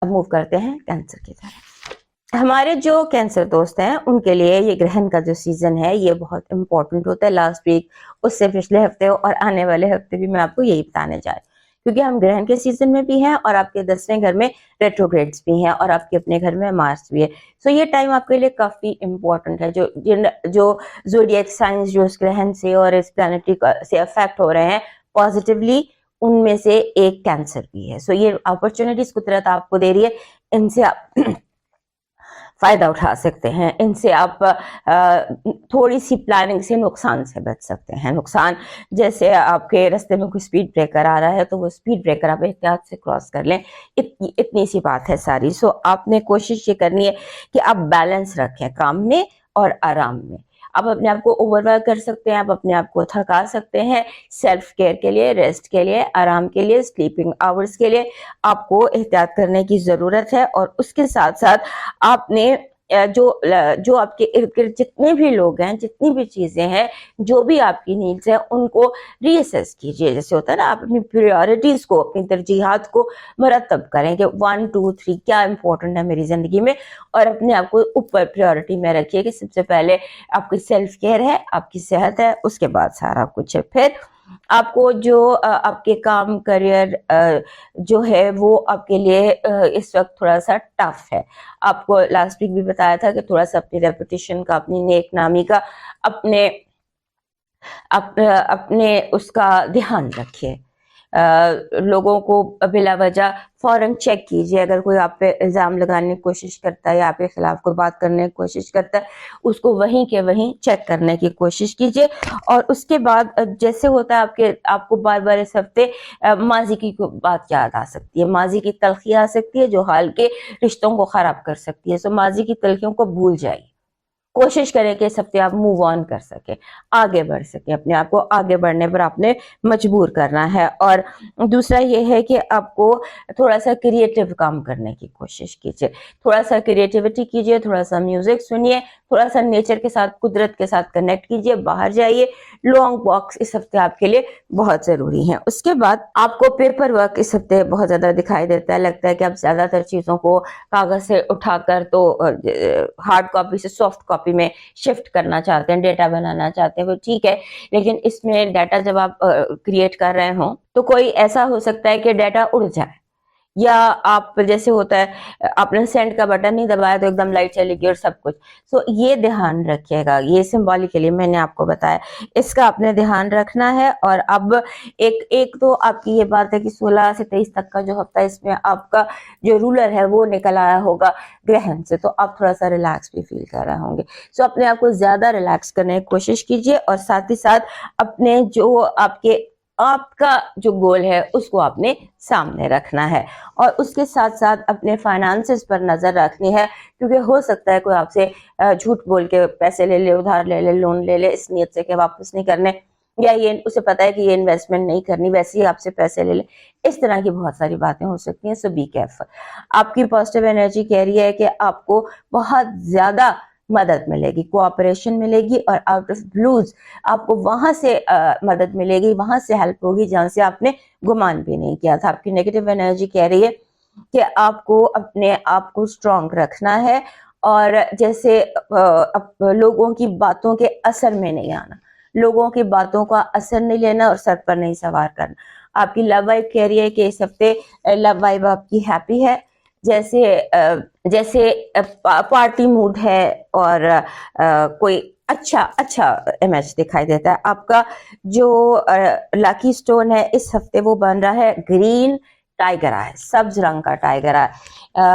اب موو کرتے ہیں کینسر کی طرف. ہمارے جو کینسر دوست ہیں ان کے لیے یہ گرہن کا جو سیزن ہے یہ بہت امپورٹنٹ ہوتا ہے. لاسٹ ویک، اس سے پچھلے ہفتے اور آنے والے ہفتے بھی میں آپ کو یہی بتانے جا رہی ہوں، کیونکہ ہم گرہن کے سیزن میں بھی ہیں اور آپ کے 10ویں گھر میں ریٹروگریڈز بھی ہیں اور آپ کے اپنے گھر میں مارس بھی ہے. سو یہ ٹائم آپ کے لیے کافی امپورٹنٹ ہے. جو زوڈیک سائنس جو اس گرہن سے اور اس پلانٹری سے افیکٹ ہو رہے ہیں پازیٹیولی، ان میں سے ایک کینسر بھی ہے. سو یہ اپرچونٹیز قدرت آپ کو دے رہی ہے، ان سے آپ فائدہ اٹھا سکتے ہیں. ان سے آپ تھوڑی سی پلاننگ سے نقصان سے بچ سکتے ہیں. نقصان جیسے آپ کے رستے میں کوئی سپیڈ بریکر آ رہا ہے تو وہ سپیڈ بریکر آپ احتیاط سے کراس کر لیں. اتنی سی بات ہے ساری. سو آپ نے کوشش یہ کرنی ہے کہ آپ بیلنس رکھیں کام میں اور آرام میں. آپ اپنے آپ کو اوور ورک کر سکتے ہیں، آپ اپنے آپ کو تھکا سکتے ہیں. سیلف کیئر کے لیے، ریسٹ کے لیے، آرام کے لیے، سلیپنگ آورز کے لیے آپ کو احتیاط کرنے کی ضرورت ہے. اور اس کے ساتھ ساتھ آپ نے جو آپ کے ارد گرد جتنے بھی لوگ ہیں، جتنی بھی چیزیں ہیں، جو بھی آپ کی نیڈس ہیں، ان کو ری اسیس کیجیے. جیسے ہوتا ہے نا، آپ اپنی پریورٹیز کو، اپنی ترجیحات کو مرتب کریں کہ 1 2 3 کیا امپورٹنٹ ہے میری زندگی میں، اور اپنے آپ کو اوپر پریورٹی میں رکھیے کہ سب سے پہلے آپ کی سیلف کیئر ہے، آپ کی صحت ہے، اس کے بعد سارا کچھ ہے. پھر آپ کو جو آپ کے کام کریئر جو ہے وہ آپ کے لیے اس وقت تھوڑا سا ٹف ہے. آپ کو لاسٹ ویک بھی بتایا تھا کہ تھوڑا سا اپنی ریپوٹیشن کا، اپنی نیک نامی کا، اپنے اس کا دھیان رکھیے. لوگوں کو بلا وجہ فوراً چیک کیجیے. اگر کوئی آپ پہ الزام لگانے کی کوشش کرتا ہے یا آپ کے خلاف کوئی بات کرنے کی کوشش کرتا ہے، اس کو وہیں کے وہیں چیک کرنے کی کوشش کیجیے. اور اس کے بعد جیسے ہوتا ہے آپ کو بار بار اس ہفتے ماضی کی بات یاد آ سکتی ہے، ماضی کی تلخی آ سکتی ہے جو حال کے رشتوں کو خراب کر سکتی ہے. سو ماضی کی تلخیوں کو بھول جائیے. کوشش کریں کہ اس ہفتے آپ موو آن کر سکیں، آگے بڑھ سکیں. اپنے آپ کو آگے بڑھنے پر آپ نے مجبور کرنا ہے. اور دوسرا یہ ہے کہ آپ کو تھوڑا سا کریٹیو کام کرنے کی کوشش کیجیے. تھوڑا سا کریٹیوٹی کیجیے، تھوڑا سا میوزک سنیے، تھوڑا سا نیچر کے ساتھ، قدرت کے ساتھ کنیکٹ کیجیے. باہر جائیے. لانگ واکس اس ہفتے آپ کے لیے بہت ضروری ہیں. اس کے بعد آپ کو پیپر ورک اس ہفتے بہت زیادہ دکھائی دیتا ہے. لگتا ہے کہ آپ زیادہ تر چیزوں کو کاغذ سے اٹھا کر تو ہارڈ کاپی سے سافٹ کاپی میں شفٹ کرنا چاہتے ہیں، ڈیٹا بنانا چاہتے ہیں. وہ ٹھیک ہے، لیکن اس میں ڈیٹا جب آپ کریٹ کر رہے ہوں تو کوئی ایسا ہو سکتا ہے کہ ڈیٹا اڑ جائے، یا آپ جیسے ہوتا ہے آپ نے سینڈ کا بٹن نہیں دبایا تو ایک دم لائٹ چلی گئی اور سب کچھ. سو یہ دھیان رکھیے گا. یہ سمبولکلی میں نے آپ کو بتایا، اس کا آپ نے دھیان رکھنا ہے. اور اب ایک تو آپ کی یہ بات ہے کہ 16 سے 23 تک کا جو ہفتہ، اس میں آپ کا جو رولر ہے وہ نکل آیا ہوگا گرہن سے، تو آپ تھوڑا سا ریلیکس بھی فیل کر رہے ہوں گے. سو اپنے آپ کو زیادہ ریلیکس کرنے کی کوشش کیجیے. اور ساتھ ہی ساتھ اپنے جو آپ کا جو گول ہے اس کو آپ نے سامنے رکھنا ہے. اور اس کے ساتھ ساتھ اپنے فائنانسز پر نظر رکھنی ہے، کیونکہ ہو سکتا ہے کوئی آپ سے جھوٹ بول کے پیسے لے لے، ادھار لے لے، لون لے لے، اس نیت سے کہ واپس نہیں کرنے، یا یہ اسے پتا ہے کہ یہ انویسٹمنٹ نہیں کرنی، ویسے ہی آپ سے پیسے لے لے. اس طرح کی بہت ساری باتیں ہو سکتی ہیں. سو بی کیئرفل. آپ کی پازیٹیو انرجی کہہ رہی ہے کہ آپ کو بہت زیادہ مدد ملے گی، کوآپریشن ملے گی، اور آؤٹ آف بلوز آپ کو وہاں سے مدد ملے گی، وہاں سے ہیلپ ہوگی جہاں سے آپ نے گمان بھی نہیں کیا تھا. آپ کی نیگیٹو انرجی کہہ رہی ہے کہ آپ کو اپنے آپ کو اسٹرانگ رکھنا ہے، اور جیسے لوگوں کی باتوں کے اثر میں نہیں آنا، لوگوں کی باتوں کا اثر نہیں لینا اور سر پر نہیں سوار کرنا. آپ کی لو وائب کہہ رہی ہے کہ اس ہفتے لو وائب آپ کی ہیپی ہے، جیسے پارٹی موڈ ہے، اور کوئی اچھا امیج دکھائی دیتا ہے. آپ کا جو لاکی سٹون ہے اس ہفتے وہ بن رہا ہے گرین ٹائگر آئے، سبز رنگ کا ٹائگر آئے.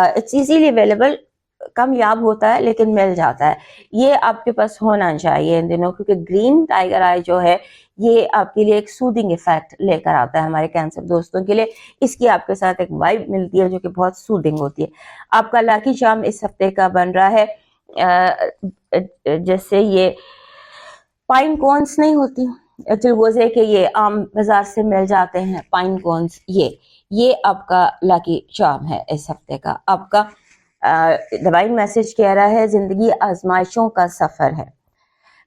اٹس ایزیلی اویلیبل، کم یاب ہوتا ہے لیکن مل جاتا ہے. یہ آپ کے پاس ہونا چاہیے ان دنوں، کیونکہ گرین ٹائگر آئے جو ہے یہ آپ کے لیے ایک سودنگ ایفیکٹ لے کر آتا ہے ہمارے کینسر دوستوں کے لیے. اس کی آپ کے ساتھ ایک وائب ملتی ہے جو کہ بہت سودنگ ہوتی ہے. آپ کا لاکی چارم اس ہفتے کا بن رہا ہے جیسے یہ پائن کونس نہیں ہوتی چلگوزے کے، یہ عام بازار سے مل جاتے ہیں پائن کونس، یہ آپ کا لاکی چارم ہے اس ہفتے کا. آپ کا ڈیوائن میسج کہہ رہا ہے زندگی آزمائشوں کا سفر ہے.